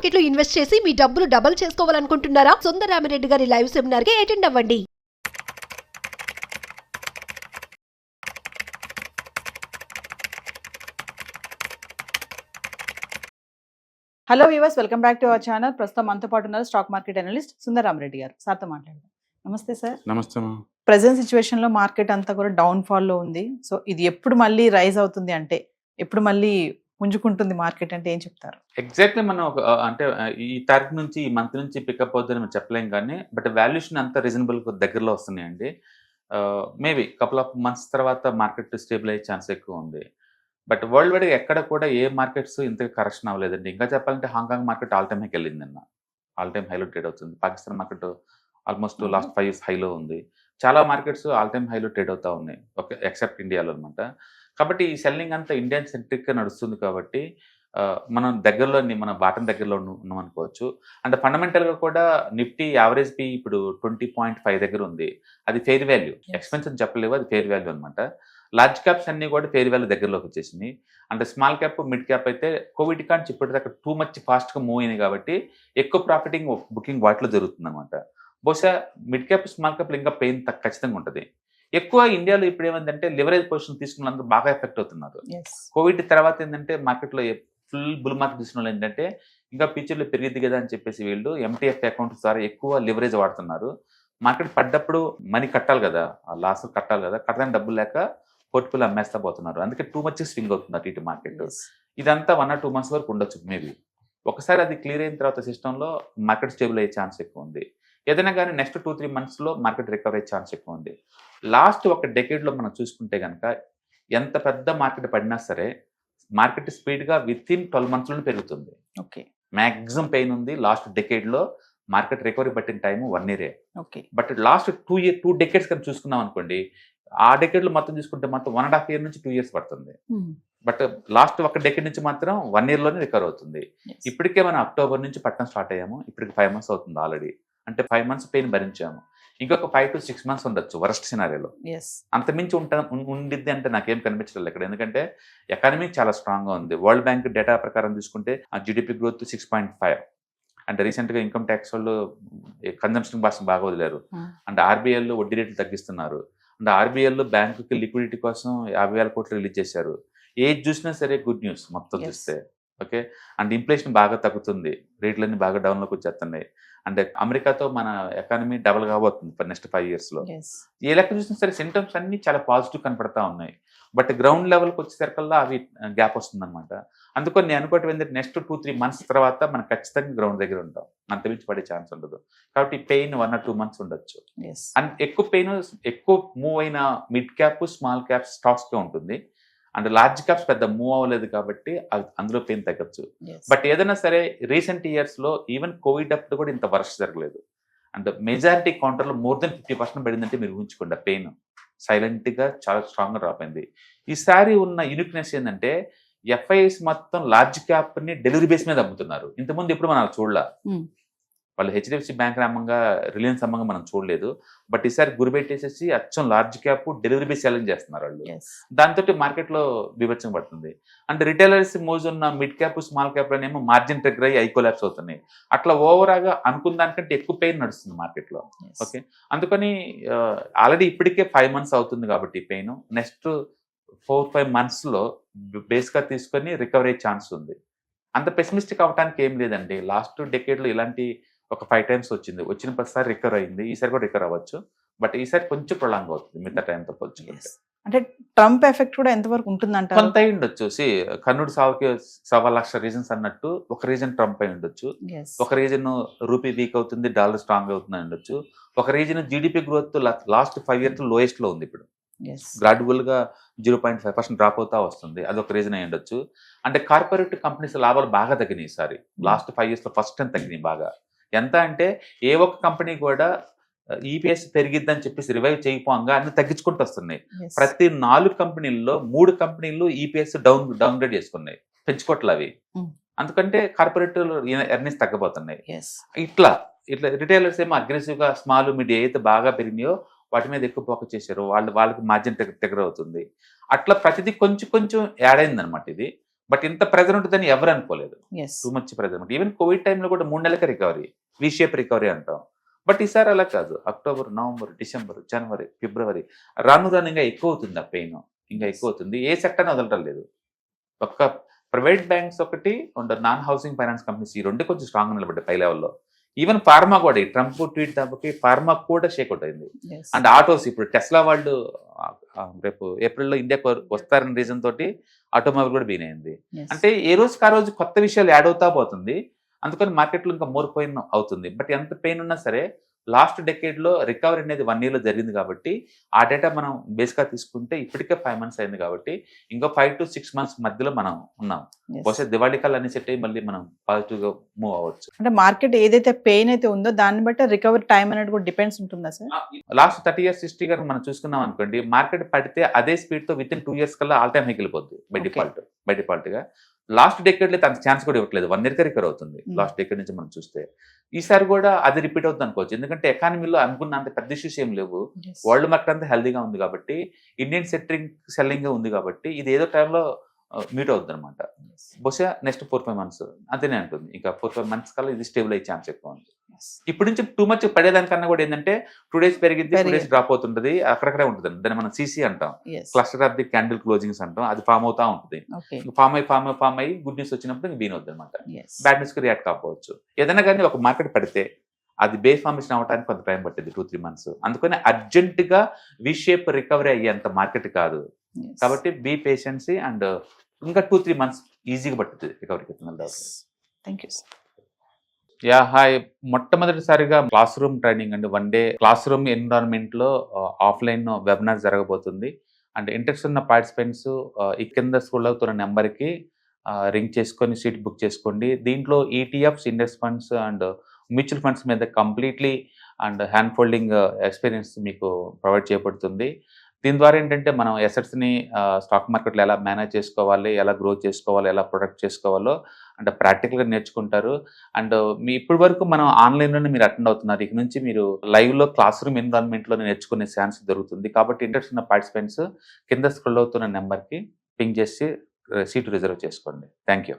Market లో invest చేసి మీ డబ్బులు డబుల్ చేసుకోవాలనుకుంటున్నారా? సుందరరామిరెడ్డి గారి లైవ్ సెమినార్ కి అటెండ్ అవ్వండి. Hello viewers, welcome back to our channel. ప్రస్తుతం మనతో పాటు ఉన్నారు స్టాక్ మార్కెట్ అనలిస్ట్ సుందరరామిరెడ్డి గారు. సార్తో మాట్లాడదాం. నమస్తే సార్. నమస్తే. ప్రెసెంట్ సిచ్యువేషన్ లో మార్కెట్ అంతా కూడా డౌన్ ఫాల్ లో ఉంది. సో ఇది ఎప్పుడు మళ్ళీ రైజ్ అవుతుంది అంటే, ఎప్పుడు మళ్ళీ పుంజుకుంటుంది మార్కెట్ అంటే ఏం చెప్తారు? ఎగ్జాక్ట్లీ మనం అంటే ఈ తారీఖు నుంచి ఈ మంత్ నుంచి పికప్ అవుతుందని మనం చెప్పలేం, కానీ బట్ వాల్యుయేషన్ అంతా రీజనబుల్ దగ్గరలో వస్తున్నాయండి. మేబీ కపుల్ ఆఫ్ మంత్స్ తర్వాత మార్కెట్ స్టేబుల్ అయ్యే ఛాన్స్ ఎక్కువ ఉంది. బట్ వరల్డ్ వైడ్ ఎక్కడ కూడా ఏ మార్కెట్స్ ఇంతగా కరెక్షన్ అవ్వలేదండి. ఇంకా చెప్పాలంటే హాంకాంగ్ మార్కెట్ ఆల్ టైమ్ హైకి వెళ్ళింది నిన్న. ఆల్ టైమ్ హైలో ట్రేడ్ అవుతుంది. Pakistan market almost last 5 years హైలో ఉంది. చాలా మార్కెట్స్ ఆల్ టైమ్ హైలో ట్రేడ్ అవుతా ఉన్నాయి, ఓకే, ఎక్సెప్ట్ ఇండియాలో అనమాట. కాబట్టి ఈ సెల్లింగ్ అంతా ఇండియన్ సెంట్రిక్గా నడుస్తుంది. కాబట్టి మనం దగ్గరలోని మన బాటం దగ్గరలో ఉన్నాం అనుకోవచ్చు. అండ్ ఫండమెంటల్గా కూడా నిఫ్టీ యావరేజ్ పి ఇప్పుడు 20.5 దగ్గర ఉంది. అది ఫెయిర్ వాల్యూ, ఎక్స్పెన్స్ అని చెప్పలేవు, అది ఫెయిర్ వాల్యూ అనమాట. లార్జ్ క్యాప్స్ అన్ని కూడా ఫెయిర్ వాల్యూ దగ్గరలోకి వచ్చేసినాయి. అంటే స్మాల్ క్యాప్ మిడ్ క్యాప్ అయితే కోవిడ్ కాంచి ఇప్పటిదాకా టూ మచ్ ఫాస్ట్గా మూవ్ అయినాయి కాబట్టి ఎక్కువ ప్రాఫిటింగ్ బుకింగ్ వాటిలో జరుగుతుంది అనమాట. బహుశా మిడ్ క్యాప్ స్మాల్ క్యాప్లో ఇంకా పెయిన్ ఖచ్చితంగా ఉంటుంది. ఎక్కువ ఇండియాలో ఇప్పుడు ఏమైందంటే లివరేజ్ పొజిషన్ తీసుకున్న అందరూ బాగా ఎఫెక్ట్ అవుతున్నారు. కోవిడ్ తర్వాత ఏంటంటే మార్కెట్లో ఫుల్ బుల్ మార్కెట్ తీసుకున్న వాళ్ళు ఏంటంటే ఇంకా ఫ్యూచర్లో పెరిగిద్ది కదా అని చెప్పేసి వీళ్ళు ఎంటీఎఫ్ అకౌంట్ ద్వారా ఎక్కువ లివరేజ్ వాడుతున్నారు. మార్కెట్ పడ్డప్పుడు మనీ కట్టాలి కదా, లాస్ కట్టాలి కదా, కట్టడానికి డబ్బులు లేక పోర్ట్ఫోలియో అమ్మేస్తా పోతున్నారు. అందుకే టూ మచ్ స్వింగ్ అవుతుంది ఇటు మార్కెట్. ఇదంతా 1 or 2 months వరకు ఉండొచ్చు మేబీ. ఒకసారి అది క్లియర్ అయిన తర్వాత సిస్టంలో మార్కెట్ స్టేబుల్ అయ్యే ఛాన్స్ ఎక్కువ ఉంది. ఏదైనా కానీ నెక్స్ట్ 2-3 monthsలో మార్కెట్ రికవర్ అయ్యే ఛాన్స్ ఎక్కువ ఉంది. లాస్ట్ ఒక డెకేడ్లో మనం చూసుకుంటే కనుక ఎంత పెద్ద మార్కెట్ పడినా సరే మార్కెట్ స్పీడ్గా వితిన్ 12 monthsలోనే పెరుగుతుంది. ఓకే, మ్యాక్సిమం పెయిన్ ఉంది లాస్ట్ డెకేడ్లో. మార్కెట్ రికవరీ పట్టిన time 1 year. Okay, but last 2 decades కానీ చూసుకున్నాం అనుకోండి, ఆ డెకేడ్లో మొత్తం చూసుకుంటే మాత్రం 1.5 year నుంచి 2 years పడుతుంది. బట్ లాస్ట్ ఒక డెకేడ్ నుంచి మాత్రం 1 yearలోనే రికవర్ అవుతుంది. ఇప్పటికే మనం అక్టోబర్ నుంచి పట్టడం స్టార్ట్ అయ్యాము. ఇప్పటికి 5 months అవుతుంది ఆల్రెడీ. అంటే 5 months పెయిన్ భరించాము. ఇంకొక 5 to 6 months ఉండొచ్చు వరస్ట్ సినారియోలో. అంతమించి ఉండిద్ది అంటే నాకేం కనిపించలేదు ఇక్కడ. ఎందుకంటే ఎకానమీ చాలా స్ట్రాంగ్గా ఉంది. వరల్డ్ బ్యాంక్ డేటా ప్రకారం చూసుకుంటే ఆ జీడిపి గ్రోత్ 6.5. అంటే రీసెంట్గా ఇన్కమ్ ట్యాక్స్ వాళ్ళు కన్జంప్షన్ భాష బాగా వదిలేరు. అంటే ఆర్బీఐలో వడ్డీ రేట్లు తగ్గిస్తున్నారు. అంటే ఆర్బీఐలో బ్యాంకుకి లిక్విడిటీ కోసం 50,000 కోట్లు రిలీజ్ చేశారు. ఏది చూసినా సరే గుడ్ న్యూస్ మొత్తం చూస్తే, ఓకే. అండ్ ఇన్ఫ్లేషన్ బాగా తగ్గుతుంది, రేట్లన్నీ బాగా డౌన్లోకి వచ్చేస్తున్నాయి. అంటే అమెరికాతో మన ఎకానమీ డబల్ కాబోతుంది నెక్స్ట్ 5 yearsలో. ఏ లెక్క చూసినా సరే సింటమ్స్ అన్ని చాలా పాజిటివ్ కనపడతా ఉన్నాయి. బట్ గ్రౌండ్ లెవెల్కి వచ్చేసరికల్లా అవి గ్యాప్ వస్తుంది అనమాట. అందుకని నేను అనుకోవటం ఏంటంటే నెక్స్ట్ 2-3 months తర్వాత మనం ఖచ్చితంగా గ్రౌండ్ దగ్గర ఉంటాం. అంతమించి పడే ఛాన్స్ ఉండదు. కాబట్టి పెయిన్ 1 or 2 months ఉండొచ్చు. అండ్ ఎక్కువ పెయిన్ ఎక్కువ మూవ్ అయిన మిడ్ క్యాప్ స్మాల్ క్యాప్ స్టాక్స్గా ఉంటుంది. అండ్ లార్జ్ క్యాప్స్ పెద్ద మూవ్ అవ్వలేదు కాబట్టి అందులో పెయిన్ తగ్గచ్చు. బట్ ఏదైనా సరే రీసెంట్ ఇయర్స్లో ఈవెన్ కోవిడ్ అప్పుడు కూడా ఇంత వర్ష జరగలేదు. అండ్ మెజారిటీ కౌంటర్లో more than 50% పడిందంటే మీరు ఊహించుకోండి. పెయిన్ సైలెంట్గా చాలా స్ట్రాంగ్గా డ్రాప్ అయింది. ఈసారి ఉన్న యూనిక్నెస్ ఏంటంటే ఎఫ్ఐఎస్ మొత్తం లార్జ్ క్యాప్ని డెలివరీ బేస్ మీద అమ్ముతున్నారు. ఇంతకుముందు ఎప్పుడు మనం చూడలే. వాళ్ళు హెచ్డిఎఫ్సి బ్యాంక్ అమ్మంగా రిలయన్స్ అమ్మంగా మనం చూడలేదు. బట్ ఈసారి గురిపెట్టేసేసి అచ్చం large cap delivery base selling చేస్తున్నారు వాళ్ళు. దాంతో మార్కెట్లో విభజన పడుతుంది. అంటే రిటైలర్స్ మోజు ఉన్న మిడ్ క్యాప్ స్మాల్ క్యాప్లోనేమో మార్జిన్ ట్రిగ్గర్ అయ్యి ఐకోలాప్స్ అవుతున్నాయి. అట్లా ఓవరాల్గా అనుకున్న దానికంటే ఎక్కువ పెయిన్ నడుస్తుంది మార్కెట్లో, ఓకే. అందుకని ఆల్రెడీ ఇప్పటికే 5 months అవుతుంది కాబట్టి పెయిన్ నెక్స్ట్ 4-5 monthsలో బేస్గా తీసుకొని రికవరీ అయ్యే ఛాన్స్ ఉంది. అంత పెసిమిస్టిక్ అవడానికి ఏం లేదండి. లాస్ట్ డెకేడ్లో ఇలాంటి ఒక 5 times వచ్చింది. వచ్చిన ప్రతిసారి రికవర్ అయింది. ఈసారి కూడా రికవర్ అవ్వచ్చు. బట్ ఈసారి కొంచెం ప్రొలాంగ్ అవుతుంది మిగతా టైంతో పోల్చుకుంటే. అంటే ట్రంప్ ఎఫెక్ట్ కూడా ఎంతవరకు ఉంటుందంట? కొంత అయి ఉండొచ్చు. కర్ణుడు సావుకి 1,00,000 రీజన్స్ అన్నట్టు ఒక రీజన్ ట్రంప్ అయి ఉండొచ్చు. ఒక రీజన్ రూపీ వీక్ అవుతుంది, డాలర్ స్ట్రాంగ్ అవుతుంది అని ఉండొచ్చు. ఒక reason GDP growth last 5 years lowest లో ఉంది. ఇప్పుడు గ్రాడ్యువల్గా 0.5% డ్రాప్ అవుతా వస్తుంది. అదొక రీజన్ అయి ఉండొచ్చు. అంటే కార్పొరేట్ కంపెనీస్ లాభాలు బాగా తగ్గినాయి ఈసారి. లాస్ట్ 5 yearsలో ఫస్ట్ టైం తగ్గినాయి బాగా. ఎంత అంటే ఏ ఒక్క కంపెనీ కూడా ఈపీఎస్ పెరిగిద్దని చెప్పేసి రివైవ్ చేయకపోగా అన్ని తగ్గించుకుంటూ వస్తున్నాయి. ప్రతి 4 కంపెనీల్లో 3 కంపెనీలు ఈపీఎస్ డౌన్గ్రేడ్ చేసుకున్నాయి, పెంచుకోవట్లే అవి. అందుకంటే కార్పొరేట్ ఎర్నింగ్స్ తగ్గబోతున్నాయి. ఇట్లా రిటైలర్స్ ఏమో అగ్రెసివ్గా స్మాల్ మిడ్ ఏదైతే బాగా పెరిగినాయో వాటి మీద ఎక్కువ ఫోకస్ చేశారు. వాళ్ళకి మార్జిన్ దగ్గర అవుతుంది. అట్లా ప్రతిదీ కొంచెం యాడ్ అయింది అనమాట ఇది. బట్ ఇంత ప్రెజర్ ఉంటుందని ఎవరు అనుకోలేదు. ఎస్ టూ మచ్ ప్రెజర్ ఉంటుంది. ఈవెన్ కోవిడ్ టైంలో కూడా 3 నెలలకి రికవరీ, వి షేప్ రికవరీ అంటాం. బట్ ఈసారి అలా కాదు. అక్టోబర్, నవంబర్, డిసెంబర్, జనవరి, ఫిబ్రవరి రాను ఇంకా ఎక్కువ అవుతుంది. ఆ పెయిన్ ఇంకా ఎక్కువ అవుతుంది. ఏ సెక్టర్ వదలటం లేదు. ఒక్క ప్రైవేట్ బ్యాంక్స్ ఒకటి and non housing finance companies ఈ రెండు కొంచెం స్ట్రాంగ్ నిలబడ్డాయి పై లెవెల్లో. ఈవెన్ ఫార్మా కూడా, ఈ ట్రంప్ ట్వీట్ దెబ్బకి ఫార్మా కూడా షేక్అవుట్ అయింది. అండ్ ఆటోస్, ఇప్పుడు టెస్లా వాళ్ళు రేపు ఏప్రిల్లో ఇండియాకు వస్తారని రీజన్ తోటి ఆటోమొబైల్ కూడా బీన్ అయింది. అంటే ఏ రోజుకి ఆ రోజు కొత్త విషయాలు యాడ్ అవుతా పోతుంది. అందుకని మార్కెట్లో ఇంకా మోర్ పెయిన్ అవుతుంది. బట్ ఎంత పెయిన్ ఉన్నా సరే లాస్ట్ డెకేడ్లో రికవరీ అనేది 1 yearలో జరిగింది కాబట్టి ఆ డేటా మనం బేస్గా తీసుకుంటే ఇప్పటికే 5 months అయింది కాబట్టి ఇంకో 5 to 6 months మధ్యలో మనం ఉన్నాం. బహుశా దివాళీ కల్లా అన్ని సెట్ అయ్యి మళ్ళీ మనం పాజిటివ్గా మూవ్ అవ్వచ్చు. అంటే మార్కెట్ ఏదైతే పెయిన్ అయితే ఉందో దాన్ని బట్టి రికవరీ టైం అనేది కూడా డిపెండ్స్ ఉంటుందా సార్? లాస్ట్ 30 years హిస్టరీ గారు మనం చూసుకున్నాం అనుకోండి, మార్కెట్ పడితే అదే స్పీడ్తో విత్ ఇన్ 2 years కల్లా ఆల్ టైమ్ హైకి వెళ్ళిపోద్ది బై డిఫాల్ట్గా. లాస్ట్ డెకేడ్లో తనకు ఛాన్స్ కూడా ఇవ్వట్లేదు. 1 year రికవర్ అవుతుంది లాస్ట్ డెకేడ్ నుంచి మనం చూస్తే. ఈసారి కూడా అది రిపీట్ అవుతుంది అనుకోవచ్చు. ఎందుకంటే ఎకానమీలో అనుకున్న అంత పెద్ద ఇష్యూస్ ఏం లేవు. వరల్డ్ మార్కెట్ అంతా హెల్దీగా ఉంది కాబట్టి, ఇండియన్ సెల్లింగ్ ఉంది కాబట్టి ఇది ఏదో టైంలో మీట్ అవుతుంది అనమాట. బహుశా నెక్స్ట్ 4-5 months అంతేనే ఉంటుంది. ఇంకా 4-5 months కల్లా ఇది స్టేబుల్ అయ్యే ఛాన్స్ ఎక్కువ ఉంది. ఇప్పటి నుంచి టూ మచ్ పడేదానికన్నా కూడా ఏంటంటే 2 days పెరిగింది, 2 days డ్రాప్ అవుతుంటది, అక్కడక్కడే ఉంటుంది. దాన్ని మనం సిసి అంటాం, cluster of the candle closings అంటాం. అది ఫామ్ అవుతా ఉంటుంది. ఫామ్ అయ్యి గుడ్ న్యూస్ వచ్చినప్పుడు బీన్ అవుతుంది అనమాట. బ్యాడ్ న్యూస్ కి రియాక్ట్ కాకపోవచ్చు. ఏదైనా కానీ ఒక మార్కెట్ పడితే అది బేస్ ఫార్మేషన్ అవ్వడానికి కొంత టైం పట్టింది, 2-3 months. అందుకని అర్జెంట్ గా వి షేప్ రికవరీ అయ్యేంత మార్కెట్ కాదు కాబట్టి బీ పేషెన్సీ అండ్ ఇంకా 2-3 months ఈజీగా పట్టుతుంది రికవరీకి. Thank you. Yeah hi. మొట్టమొదటిసారిగా క్లాస్ రూమ్ ట్రైనింగ్ అండి, 1 day క్లాస్ రూమ్ ఎన్విరాన్మెంట్ లో ఆఫ్లైన్ వెబినార్ జరగబోతుంది. అండ్ ఇంట్రెస్ట్ ఉన్న పార్టిసిపెంట్స్ ఈ కింద స్క్రోల్ అవుతున్న నెంబర్కి రింగ్ చేసుకొని సీట్ బుక్ చేసుకోండి. దీంట్లో ETFs, index funds and mutual funds మీద completely and hand holding experience మీకు ప్రొవైడ్ చేయబడుతుంది. దీని ద్వారా ఏంటంటే మనం ఎసెట్స్ని స్టాక్ మార్కెట్లో ఎలా మేనేజ్ చేసుకోవాలి, ఎలా గ్రో చేసుకోవాలి, ఎలా ప్రొడక్ట్ చేసుకోవాలో అంటే ప్రాక్టికల్గా నేర్చుకుంటారు. అండ్ మీ ఇప్పటి వరకు మనం ఆన్లైన్లోనే మీరు అటెండ్ అవుతున్నారు. ఇక నుంచి మీరు లైవ్లో క్లాస్ రూమ్ ఎన్విరాన్మెంట్లోనే నేర్చుకునే ఛాన్స్ దొరుకుతుంది. కాబట్టి ఇంట్రెస్ట్ ఉన్న పార్టిసిపెంట్స్ కింద స్క్రోల్ అవుతున్న నెంబర్కి పింగ్ చేసి సీటు రిజర్వ్ చేసుకోండి. Thank you.